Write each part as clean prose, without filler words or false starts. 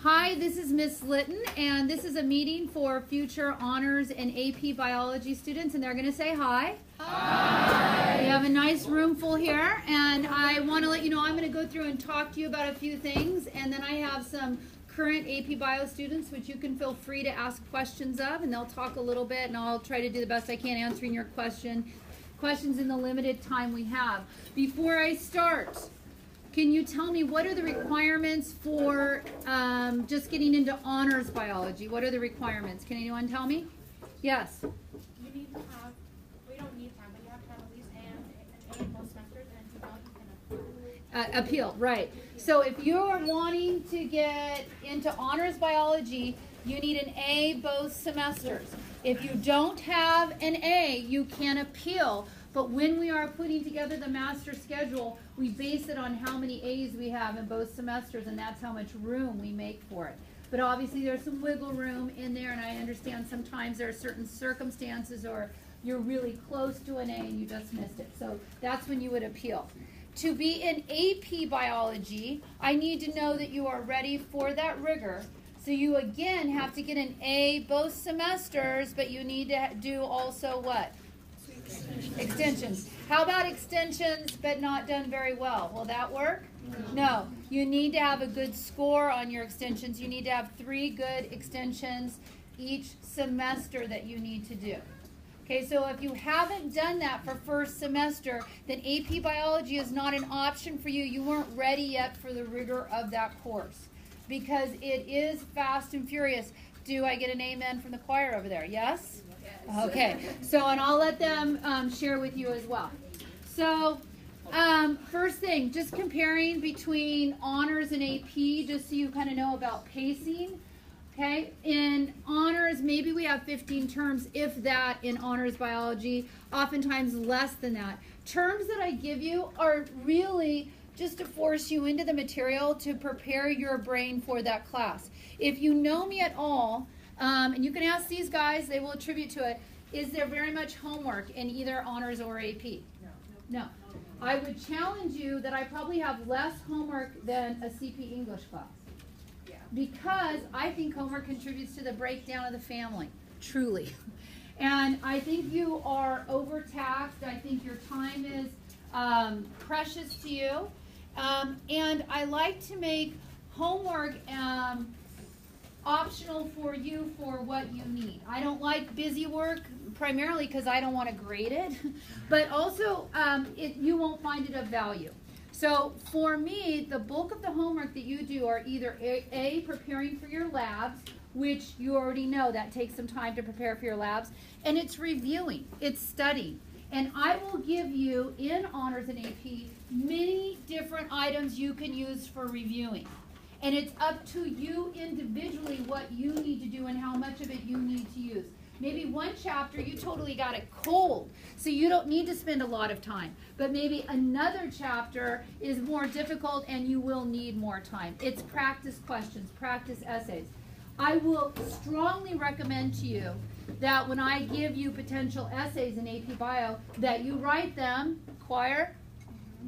Hi, this is Miss Litton, and this is a meeting for future honors and AP biology students, and they're going to say hi. Hi. We have a nice room full here, and I want to let you know I'm going to go through and talk to you about a few things, and then I have some current AP bio students which you can feel free to ask questions of, and they'll talk a little bit, and I'll try to do the best I can answering your questions in the limited time we have. Before I start, can you tell me what are the requirements for just getting into honors biology? What are the requirements? Can anyone tell me? Yes. You need to have, we don't need time, but you have to have at least an A in both semesters, and to know you can apply. Appeal, right. So if you're wanting to get into honors biology, you need an A both semesters. If you don't have an A, you can appeal. But when we are putting together the master schedule, we base it on how many A's we have in both semesters, and that's how much room we make for it. But obviously there's some wiggle room in there, and I understand sometimes there are certain circumstances or you're really close to an A and you just missed it. So that's when you would appeal. To be in AP biology, I need to know that you are ready for that rigor. So you again have to get an A both semesters, but you need to do also what? Extensions. How about extensions but not done very well? Will that work? No. You need to have a good score on your extensions. You need to have 3 good extensions each semester that you need to do. Okay, so if you haven't done that for first semester, then AP biology is not an option for you. You weren't ready yet for the rigor of that course because it is fast and furious. Do I get an amen from the choir over there? Yes? Okay, so and I'll let them share with you as well. So first thing, just comparing between honors and AP, just so you kind of know about pacing. Okay, in honors, maybe we have 15 terms, if that, in honors biology, oftentimes less than that. Terms that I give you are really just to force you into the material to prepare your brain for that class. If you know me at all, and you can ask these guys, they will attribute to it, is there very much homework in either honors or AP? No. I would challenge you that I probably have less homework than a CP English class. Because I think homework contributes to the breakdown of the family, truly. And I think you are overtaxed. I think your time is precious to you. And I like to make homework optional for you for what you need. I don't like busy work primarily because I don't want to grade it, but also you won't find it of value. So for me, the bulk of the homework that you do are either A, preparing for your labs, which you already know that takes some time to prepare for your labs, and it's reviewing, it's studying. And I will give you, in honors and AP, many different items you can use for reviewing. And it's up to you individually what you need to do and how much of it you need to use. Maybe one chapter you totally got it cold, so you don't need to spend a lot of time. But maybe another chapter is more difficult and you will need more time. It's practice questions, practice essays. I will strongly recommend to you that when I give you potential essays in AP Bio, that you write them, choir,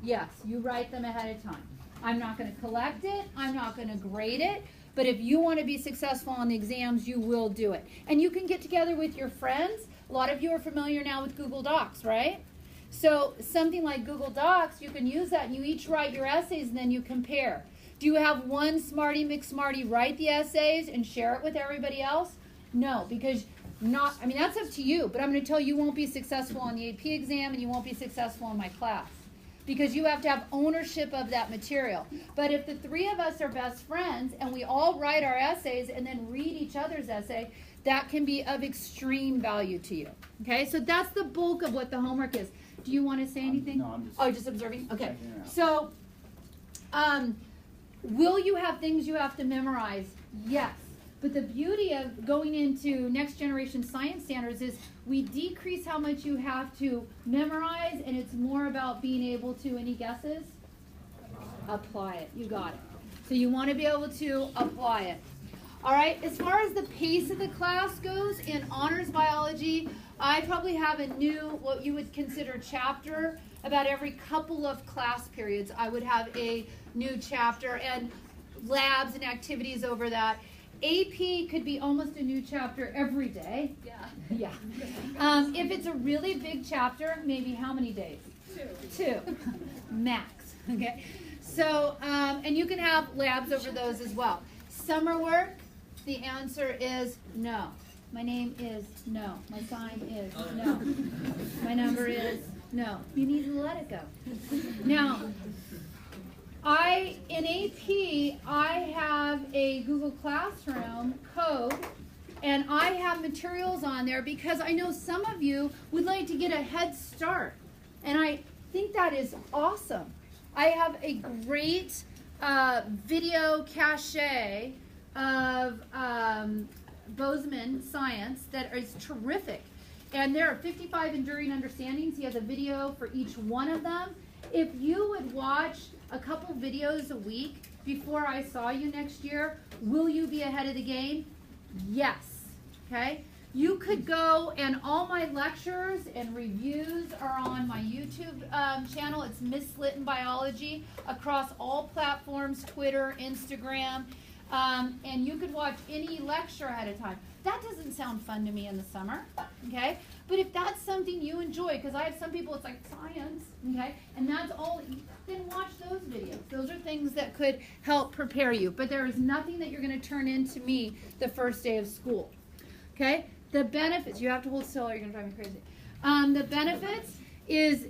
yes, you write them ahead of time. I'm not going to collect it, I'm not going to grade it, but if you want to be successful on the exams, you will do it. And you can get together with your friends. A lot of you are familiar now with Google Docs, right? So something like Google Docs, you can use that and you each write your essays and then you compare. Do you have one Smarty McSmarty write the essays and share it with everybody else? No, because that's up to you, but I'm going to tell you won't be successful on the AP exam and you won't be successful in my class. Because you have to have ownership of that material. But if the 3 of us are best friends and we all write our essays and then read each other's essay, that can be of extreme value to you. Okay, so that's the bulk of what the homework is. Do you want to say anything? No, I'm just... Oh, just observing? Okay. So, will you have things you have to memorize? Yes. But the beauty of going into next generation science standards is we decrease how much you have to memorize, and it's more about being able to, any guesses? Apply it. You got it. So you want to be able to apply it. All right, as far as the pace of the class goes, in honors biology, I probably have a new, what you would consider chapter, about every couple of class periods. I would have a new chapter, and labs and activities over that. AP could be almost a new chapter every day. Yeah. Yeah. If it's a really big chapter, maybe how many days? 2. Max. Okay. So, and you can have labs over those as well. Summer work, the answer is no. My name is no. My sign is no. My number is no. You need to let it go. Now, in AP, I have a Google Classroom code, and I have materials on there because I know some of you would like to get a head start, and I think that is awesome. I have a great video cache of Bozeman science that is terrific, and there are 55 enduring understandings. He has a video for each one of them. If you would watch a couple videos a week before I saw you next year, will you be ahead of the game? Yes. Okay? You could go, and all my lectures and reviews are on my YouTube channel. It's Miss Litton Biology across all platforms, Twitter, Instagram, and you could watch any lecture ahead of time. That doesn't sound fun to me in the summer, okay? But if that's something you enjoy, because I have some people, it's like science, okay? And that's all, then watch those videos. Those are things that could help prepare you. But there is nothing that you're going to turn into me the first day of school, okay? The benefits, you have to hold still or you're going to drive me crazy. The benefits is,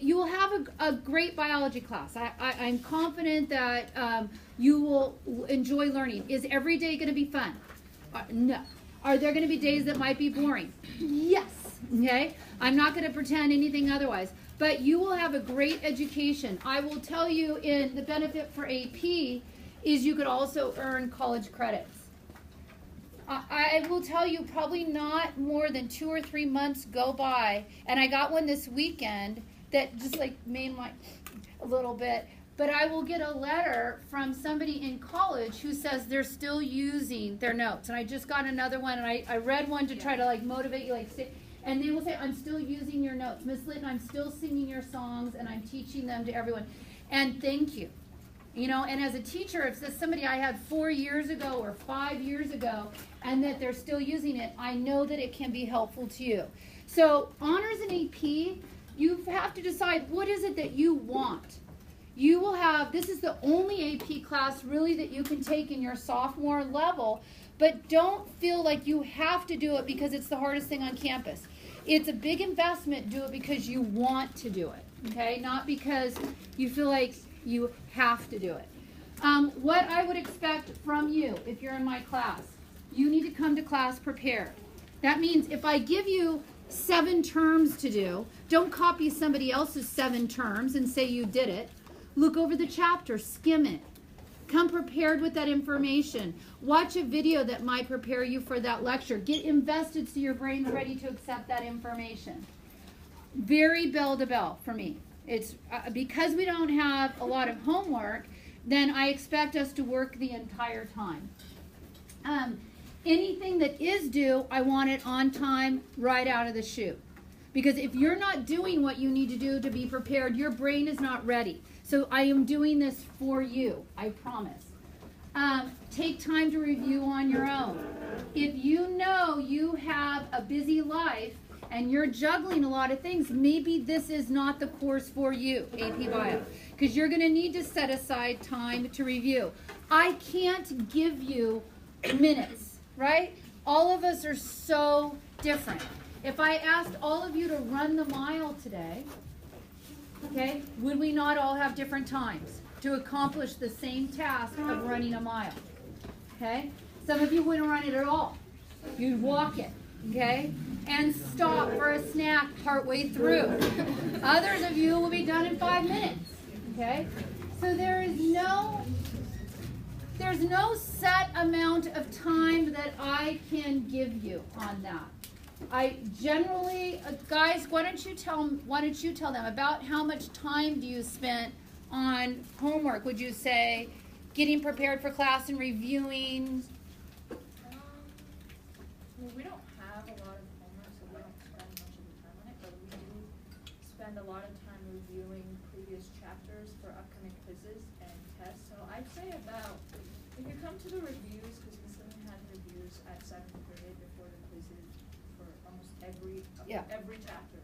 you will have a great biology class. I'm confident that you will enjoy learning. Is every day going to be fun? No. Are there going to be days that might be boring? Yes. Okay? I'm not going to pretend anything otherwise. But you will have a great education. I will tell you, in the benefit for AP is you could also earn college credits. I will tell you, probably not more than 2 or 3 months go by, and I got one this weekend that just like made my a little bit, but I will get a letter from somebody in college who says they're still using their notes. And I just got another one, and I read one to try to like motivate you, like say, and they will say, I'm still using your notes. Miss Litton, I'm still singing your songs, and I'm teaching them to everyone. And thank you. You know, and as a teacher, if it's somebody I had 4 years ago or 5 years ago, and that they're still using it, I know that it can be helpful to you. So honors and AP, you have to decide what is it that you want. You will have, this is the only AP class really that you can take in your sophomore level, but don't feel like you have to do it because it's the hardest thing on campus. It's a big investment. Do it because you want to do it, okay? Not because you feel like you have to do it. What I would expect from you if you're in my class, you need to come to class prepared. That means if I give you 7 terms to do, don't copy somebody else's 7 terms and say you did it. Look over the chapter, skim it. Come prepared with that information. Watch a video that might prepare you for that lecture. Get invested so your brain's ready to accept that information. Very bell to bell for me. It's because we don't have a lot of homework, then I expect us to work the entire time. Anything that is due, I want it on time, right out of the chute. Because if you're not doing what you need to do to be prepared, your brain is not ready. So I am doing this for you, I promise. Take time to review on your own. If you know you have a busy life and you're juggling a lot of things, maybe this is not the course for you, AP Bio, because you're going to need to set aside time to review. I can't give you minutes, right? All of us are so different. If I asked all of you to run the mile today, okay, would we not all have different times to accomplish the same task of running a mile? Okay? Some of you wouldn't run it at all. You'd walk it, okay? And stop for a snack partway through. Others of you will be done in 5 minutes, okay? So there's no set amount of time that I can give you on that. I generally, guys, why don't you tell them about how much time do you spend on homework? Would you say getting prepared for class and reviewing? Well, we don't have a lot of homework, so we don't spend much of the time on it, but we do spend a lot of time reviewing previous chapters for upcoming quizzes and tests. say about, if you come to the reviews, because Ms. Lynn has reviews at 7th period before the quizzes for almost every chapter.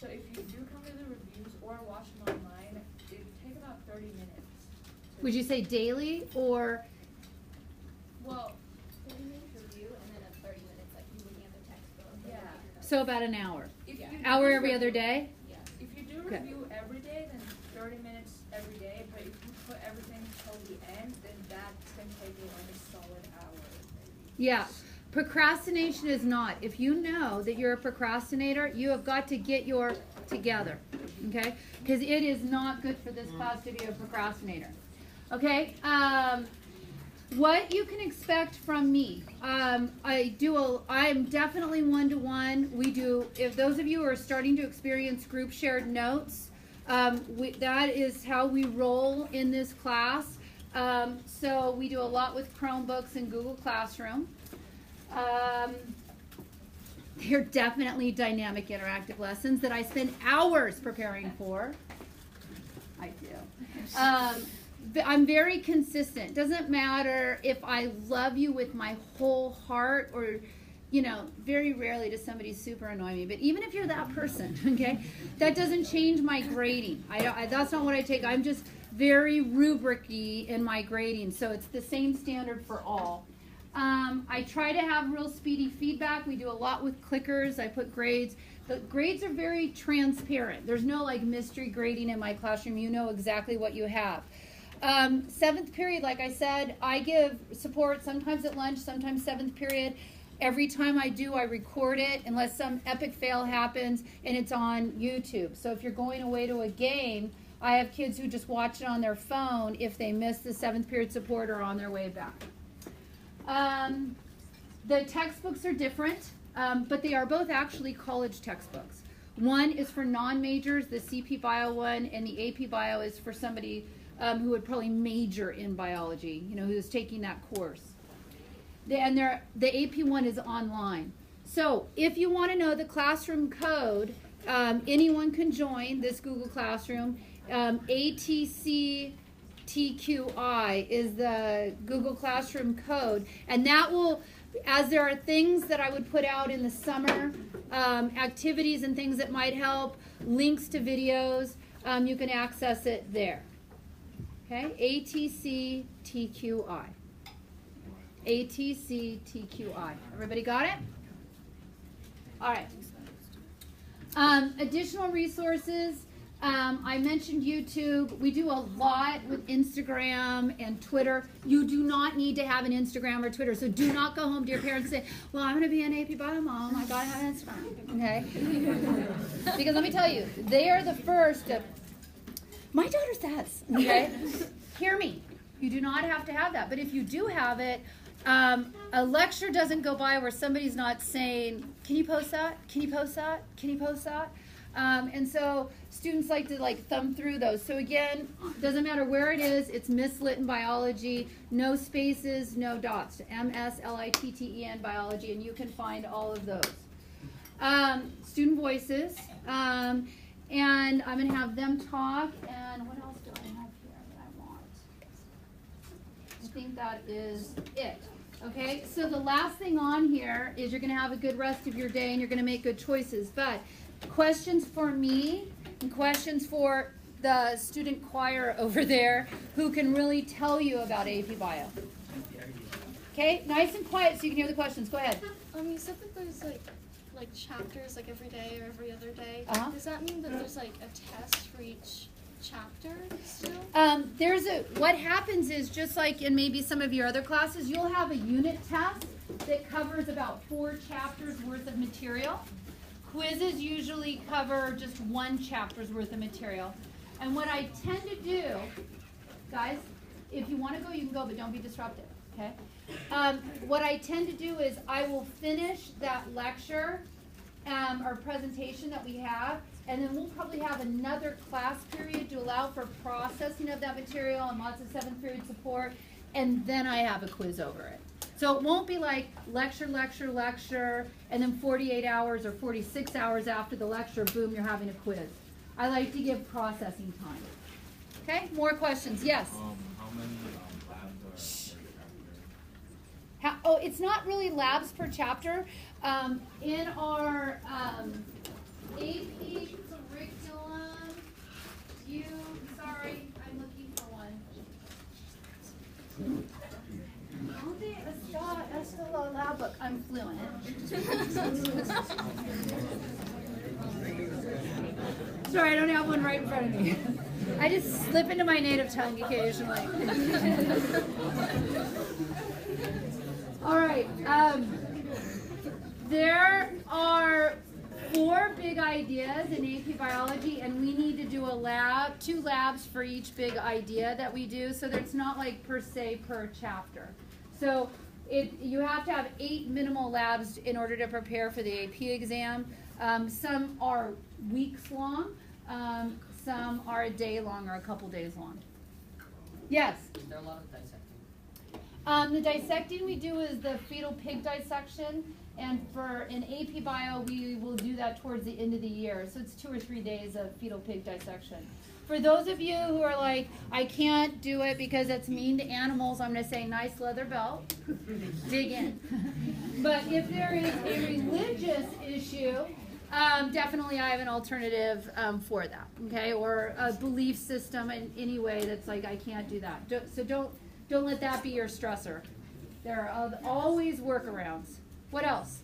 So if you do come to the reviews or watch them online, it would take about 30 minutes. Would you say daily or? Well, 30 minutes review and then a 30 minutes like you looking at the textbook. Yeah. So about an hour. If you Hour do every review- other day? Yeah. If you do Okay. review every day, then 30 minutes every day. But if you put everything till the end, then that's going to take you like a solid hour. Maybe. Yeah. Procrastination is not. If you know that you're a procrastinator, you have got to get your together. Okay? Because it is not good for this class to be a procrastinator. Okay? What you can expect from me. I'm definitely one-to-one. We do, if those of you who are starting to experience group shared notes, that is how we roll in this class. So we do a lot with Chromebooks and Google Classroom. They're definitely dynamic interactive lessons that I spend hours preparing for. I do. But I'm very consistent. Doesn't matter if I love you with my whole heart or, you know, very rarely does somebody super annoy me. But even if you're that person, okay, that doesn't change my grading. That's not what I take. I'm just very rubric-y in my grading. So it's the same standard for all. I try to have real speedy feedback. We do a lot with clickers. I put grades. The grades are very transparent. There's no like mystery grading in my classroom. You know exactly what you have. 7th period, like I said, I give support sometimes at lunch, sometimes 7th period. Every time I do, I record it unless some epic fail happens and it's on YouTube. So if you're going away to a game, I have kids who just watch it on their phone if they miss the 7th period support or on their way back. The textbooks are different, but they are both actually college textbooks. One is for non-majors, the CP Bio one, and the AP Bio is for somebody who would probably major in biology, you know, who's taking that course. The AP one is online. So if you want to know the classroom code, anyone can join this Google Classroom. ATC TQI is the Google Classroom code, and that will, as there are things that I would put out in the summer, activities and things that might help, links to videos, you can access it there. Okay, ATC TQI. ATC TQI. Everybody got it? All right. Additional resources. I mentioned YouTube. We do a lot with Instagram and Twitter. You do not need to have an Instagram or Twitter, so do not go home to your parents and say, well, I'm going to be an AP Bio mom. I got to have an Instagram. Okay? Because let me tell you, they are the first to, my daughter says, okay? Hear me. You do not have to have that. But if you do have it, a lecture doesn't go by where somebody's not saying, can you post that? Can you post that? Can you post that? And so students like to thumb through those. So again, doesn't matter where it is, it's Miss Litton Biology, no spaces, no dots, MSLITTEN Biology, and you can find all of those. Student voices, and I'm going to have them talk, and what else do I have here that I want? I think that is it. Okay, so the last thing on here is you're going to have a good rest of your day and you're going to make good choices, but questions for me and questions for the student choir over there who can really tell you about AP Bio. Okay, nice and quiet so you can hear the questions. Go ahead. You said that there's like chapters like every day or every other day. Uh-huh. Does that mean that there's like a test for each chapter still? What happens is, just like in maybe some of your other classes, you'll have a unit test that covers about 4 chapters worth of material. Quizzes usually cover just 1 chapter's worth of material. And what I tend to do, guys, if you want to go, you can go, but don't be disruptive, okay? What I tend to do is I will finish that lecture or presentation that we have, and then we'll probably have another class period to allow for processing of that material and lots of 7th period support, and then I have a quiz over it. So it won't be like lecture, lecture, lecture, and then 48 hours or 46 hours after the lecture, boom, you're having a quiz. I like to give processing time. Okay, more questions? Yes? How many it's not really labs per chapter. In our AP curriculum, sorry, I'm looking for one. ¿Dónde está la lab book? I'm fluent. Sorry, I don't have one right in front of me. I just slip into my native tongue occasionally. All right. There are 4 big ideas in AP biology, and we need to do a 2 labs for each big idea that we do, so that it's not like per se per chapter. So you have to have 8 minimal labs in order to prepare for the AP exam. Some are weeks long, some are a day long or a couple days long. Yes? Is there a lot of dissecting? The dissecting we do is the fetal pig dissection, and for in AP Bio we will do that towards the end of the year. So it's 2 or 3 days of fetal pig dissection. For those of you who are like, I can't do it because it's mean to animals, I'm going to say nice leather belt, dig in. But if there is a religious issue, definitely I have an alternative for that, okay? Or a belief system in any way that's like, I can't do that. So don't let that be your stressor. There are always workarounds. What else?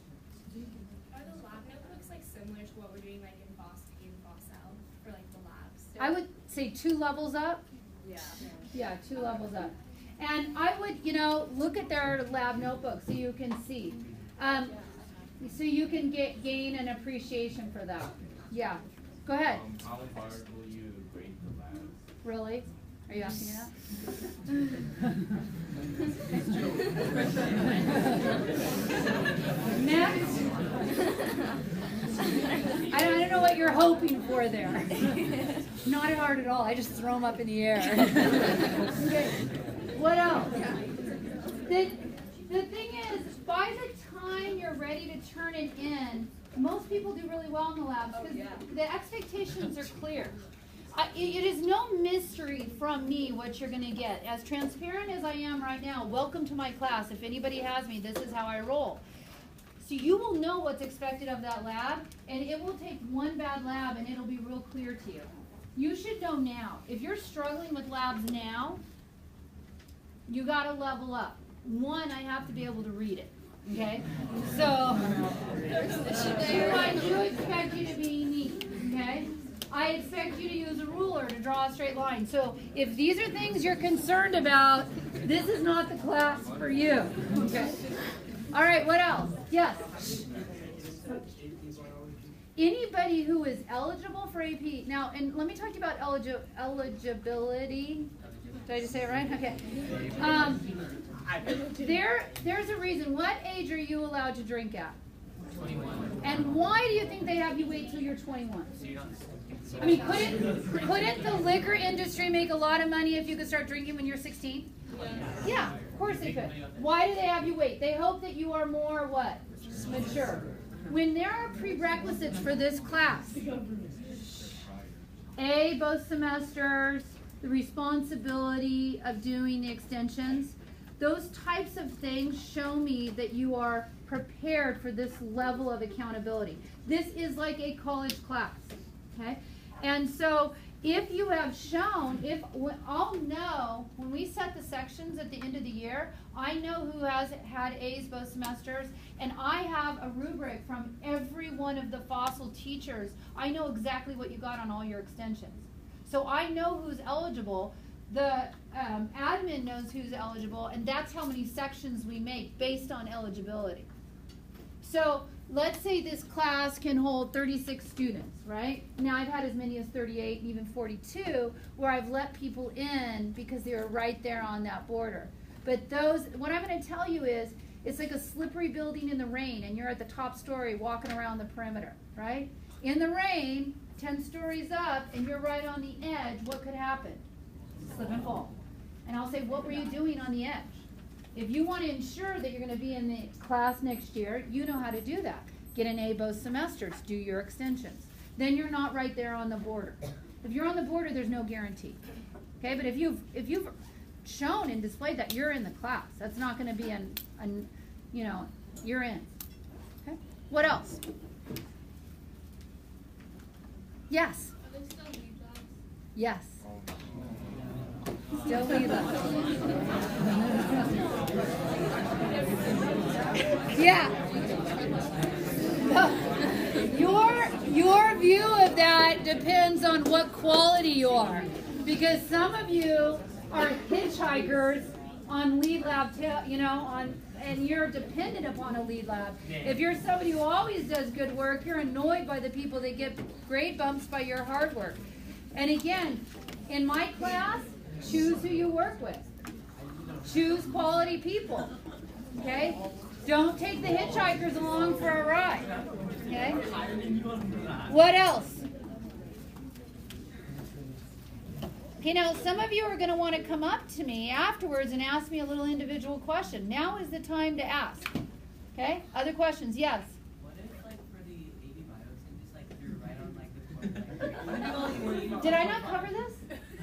Are the lab notebooks like similar to what we're doing like in FOSL for like the labs? So I would say 2 levels up. Yeah. Yeah, 2 levels up. And I would, look at their lab notebook so you can see. So you can gain an appreciation for that. Yeah. Go ahead. How hard will you grade the labs? Really? Are you asking me that? Next. I don't know what you're hoping for there. Not hard at all. I just throw them up in the air. Okay. What else? The thing is, by the time you're ready to turn it in, most people do really well in the labs because the expectations are clear. It is no mystery from me what you're going to get. As transparent as I am right now, welcome to my class. If anybody has me, this is how I roll. So you will know what's expected of that lab, and it will take one bad lab and it'll be real clear to you. You should know now. If you're struggling with labs now, you got to level up. One, I have to be able to read it. Okay? So, I do expect you to be neat. Okay? I expect you to use a ruler to draw a straight line. So if these are things you're concerned about, this is not the class for you. Okay. All right, what else? Yes? Anybody who is eligible for AP. Now, and let me talk to you about eligibility. Did I just say it right? Okay. There's a reason. What age are you allowed to drink at? 21. And why do you think they have you wait till you're 21? I mean, couldn't the liquor industry make a lot of money if you could start drinking when you're 16? Yeah, of course they could. Why do they have you wait? They hope that you are more what? Mature. When there are prerequisites for this class, both semesters, the responsibility of doing the extensions, those types of things show me that you are prepared for this level of accountability. This is like a college class, okay? And so if you have shown, I'll know when we set the sections at the end of the year, I know who has had A's both semesters, and I have a rubric from every one of the fossil teachers. I know exactly what you got on all your extensions. So I know who's eligible. The admin knows who's eligible, and that's how many sections we make based on eligibility. So let's say this class can hold 36 students, right? Now I've had as many as 38 and even 42 where I've let people in because they were right there on that border. But what I'm going to tell you is, it's like a slippery building in the rain and you're at the top story walking around the perimeter, right? In the rain, 10 stories up, and you're right on the edge, what could happen? Slip and fall. And I'll say, what were you doing on the edge? If you want to ensure that you're going to be in the class next year, you know how to do that. Get an A both semesters, do your extensions. Then you're not right there on the border. If you're on the border, there's no guarantee. Okay, but if you've shown and displayed that you're in the class, that's not going to be you know, you're in. Okay. What else? Yes. Are there still lead labs? Yes. Still lead labs. Yeah. Your view of that depends on what quality you are, because some of you are hitchhikers on lead lab, and you're dependent upon a lead lab. If you're somebody who always does good work, you're annoyed by the people that get grade bumps by your hard work. And again, in my class, choose who you work with. Choose quality people. Okay? Don't take the hitchhikers along for a ride. Okay? What else? Okay, now some of you are going to want to come up to me afterwards and ask me a little individual question. Now is the time to ask. Okay? Other questions? Yes. What if, like, for the AP bios and just, like, you're right on, like, the corner? Did I not cover this?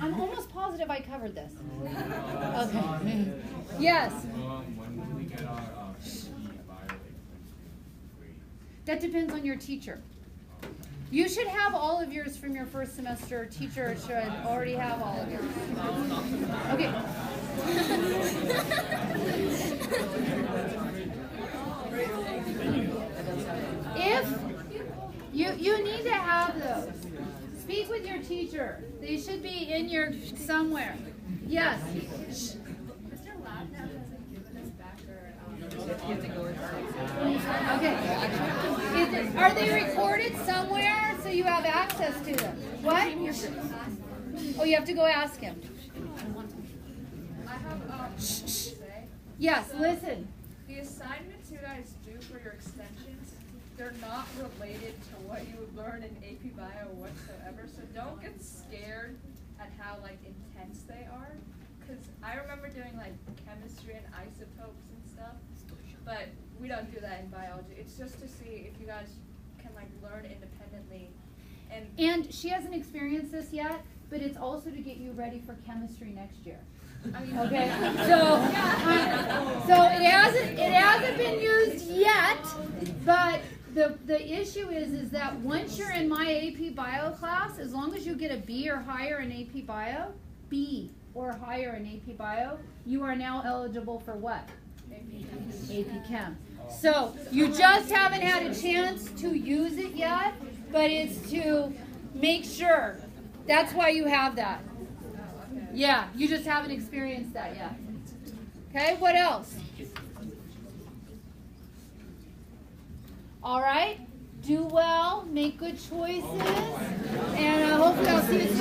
I'm almost positive I covered this. Okay. Yes. When will we get our AP bio grade? That depends on your teacher. You should have all of yours from your first semester. Teacher should already have all of yours. Okay. If you need to have those, speak with your teacher. They should be in your somewhere. Yes. Mr. Lab now hasn't given us back our Okay. Are they recorded somewhere so you have access to them? What? Oh, you have to go ask him. I have to say. Yes, listen. The assignments you guys do for your extensions, they're not related to what you would learn in AP Bio whatsoever. So don't get scared at how like intense they are. Because I remember doing like chemistry and isotopes and stuff, but we don't do that in biology. It's just to see if you guys can like learn independently. And she hasn't experienced this yet, but it's also to get you ready for chemistry next year. I mean, Okay, so it hasn't been used yet, but the issue is that once you're in my AP Bio class, as long as you get a B or higher in AP Bio, B or higher in AP Bio, you are now eligible for what? AP Chem. So you just haven't had a chance to use it yet, but it's to make sure. That's why you have that. Yeah, you just haven't experienced that yet. Okay, what else? All right, do well, make good choices, and hopefully I'll see you